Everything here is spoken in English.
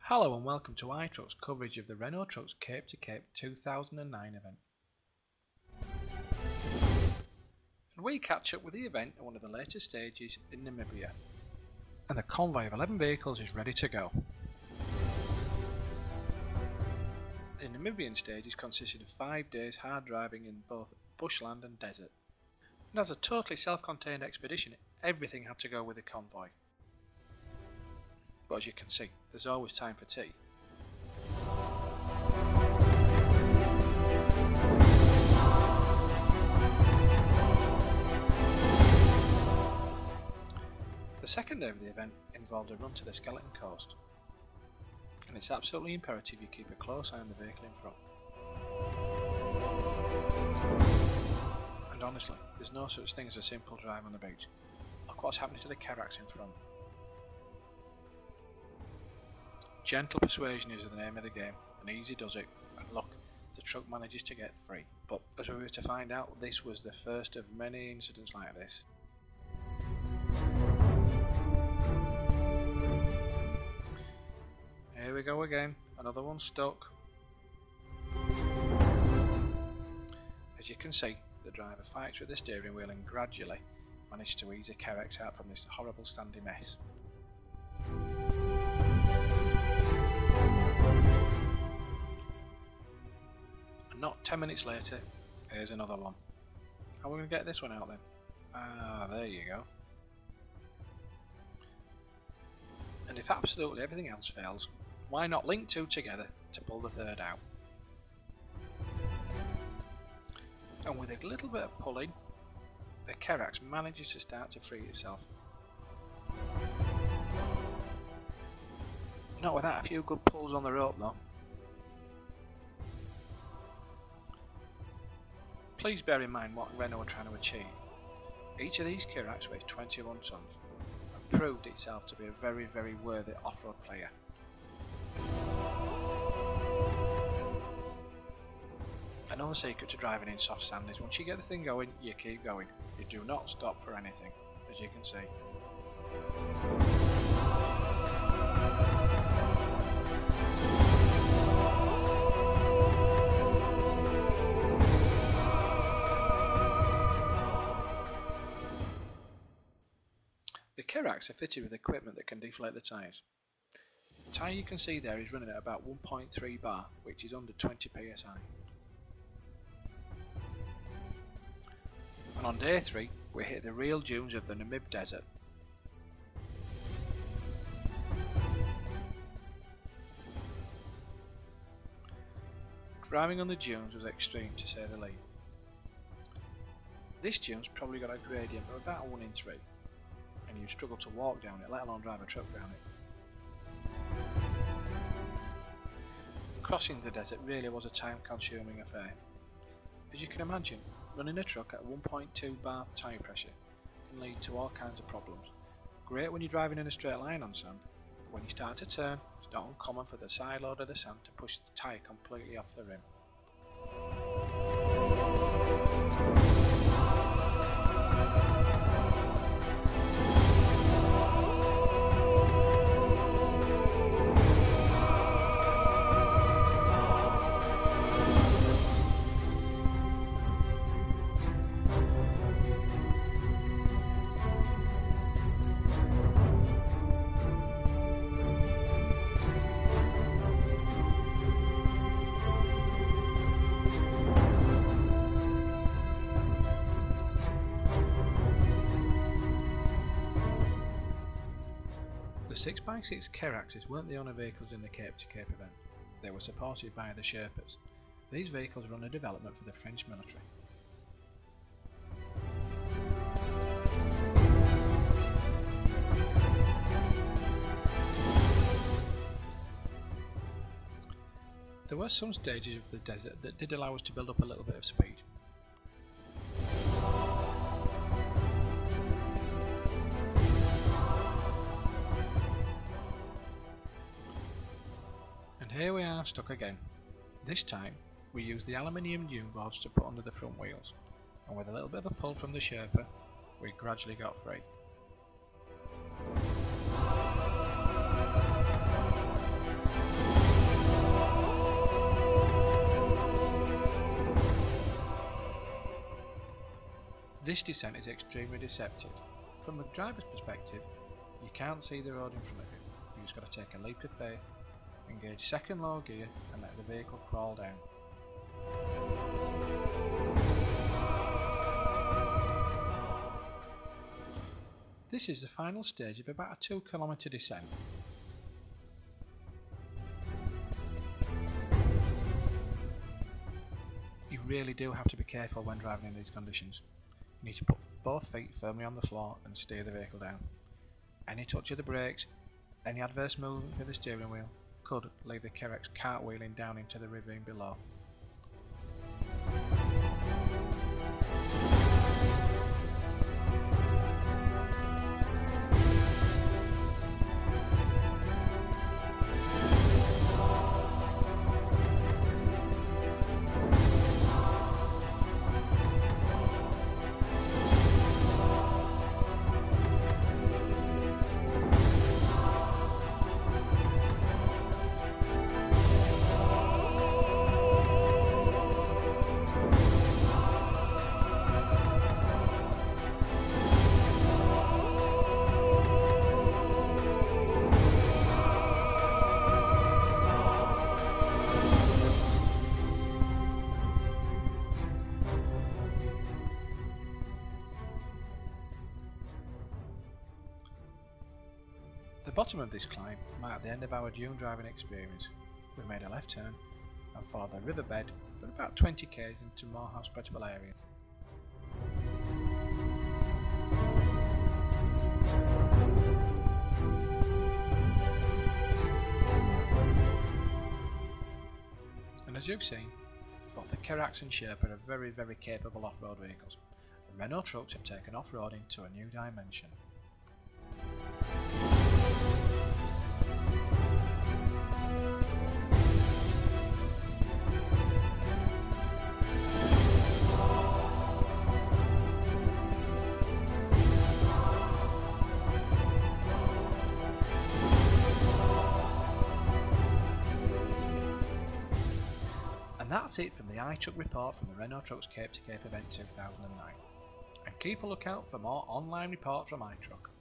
Hello and welcome to iTruck's coverage of the Renault Trucks Cape to Cape 2009 event. And we catch up with the event at one of the later stages in Namibia. And the convoy of 11 vehicles is ready to go. The Namibian stages consisted of 5 days hard driving in both bushland and desert. And as a totally self-contained expedition, everything had to go with the convoy. But as you can see, there's always time for tea. The second day of the event involved a run to the Skeleton Coast, and it's absolutely imperative you keep a close eye on the vehicle in front. And honestly, there's no such thing as a simple drive on the beach. Look what's happening to the Caracs in front. Gentle persuasion is the name of the game, and easy does it, and look, the truck manages to get free. But as we were to find out, this was the first of many incidents like this. Here we go again, another one stuck. As you can see, the driver fights with the steering wheel and gradually manages to ease the Caracs out from this horrible standing mess. Not 10 minutes later, here's another one. How are we going to get this one out then? Ah, there you go. And if absolutely everything else fails, why not link two together to pull the third out? And with a little bit of pulling, the Caracs manages to start to free itself. Not without a few good pulls on the rope though. Please bear in mind what Renault are trying to achieve. Each of these Caracs weighs 21 tons and proved itself to be a very, very worthy off-road player. Another secret to driving in soft sand is once you get the thing going, you keep going. You do not stop for anything, as you can see. The Caracs are fitted with equipment that can deflate the tyres. The tyre you can see there is running at about 1.3 bar, which is under 20 psi. And on day 3, we hit the real dunes of the Namib Desert. Driving on the dunes was extreme to say the least. This dune's probably got a gradient of about 1 in 3. And you struggle to walk down it, let alone drive a truck down it. Crossing the desert really was a time-consuming affair. As you can imagine, running a truck at 1.2 bar tyre pressure can lead to all kinds of problems. Great when you're driving in a straight line on sand, but when you start to turn, it's not uncommon for the side load of the sand to push the tyre completely off the rim. The 6x6 Caracs weren't the only vehicles in the Cape to Cape event. They were supported by the Sherpas. These vehicles run a development for the French military. There were some stages of the desert that did allow us to build up a little bit of speed. Here we are stuck again. This time we used the aluminium dune boards to put under the front wheels, and with a little bit of a pull from the Sherpa, we gradually got free. This descent is extremely deceptive. From the driver's perspective, you can't see the road in front of you. You've just got to take a leap of faith, engage second low gear and let the vehicle crawl down. This is the final stage of about a 2-kilometre descent. You really do have to be careful when driving in these conditions. You need to put both feet firmly on the floor and steer the vehicle down. Any touch of the brakes, any adverse movement with the steering wheel could leave the Kerex cartwheeling down into the ravine below. The bottom of this climb marked the end of our dune driving experience. We made a left turn and followed the riverbed for about 20 km into more hospitable area. And as you've seen, both the Kerex and Sherpa are very capable off-road vehicles. The Renault trucks have taken off-roading to a new dimension. And that's it from the iTruck report from the Renault Trucks Cape to Cape event 2009. And keep a lookout for more online reports from iTruck.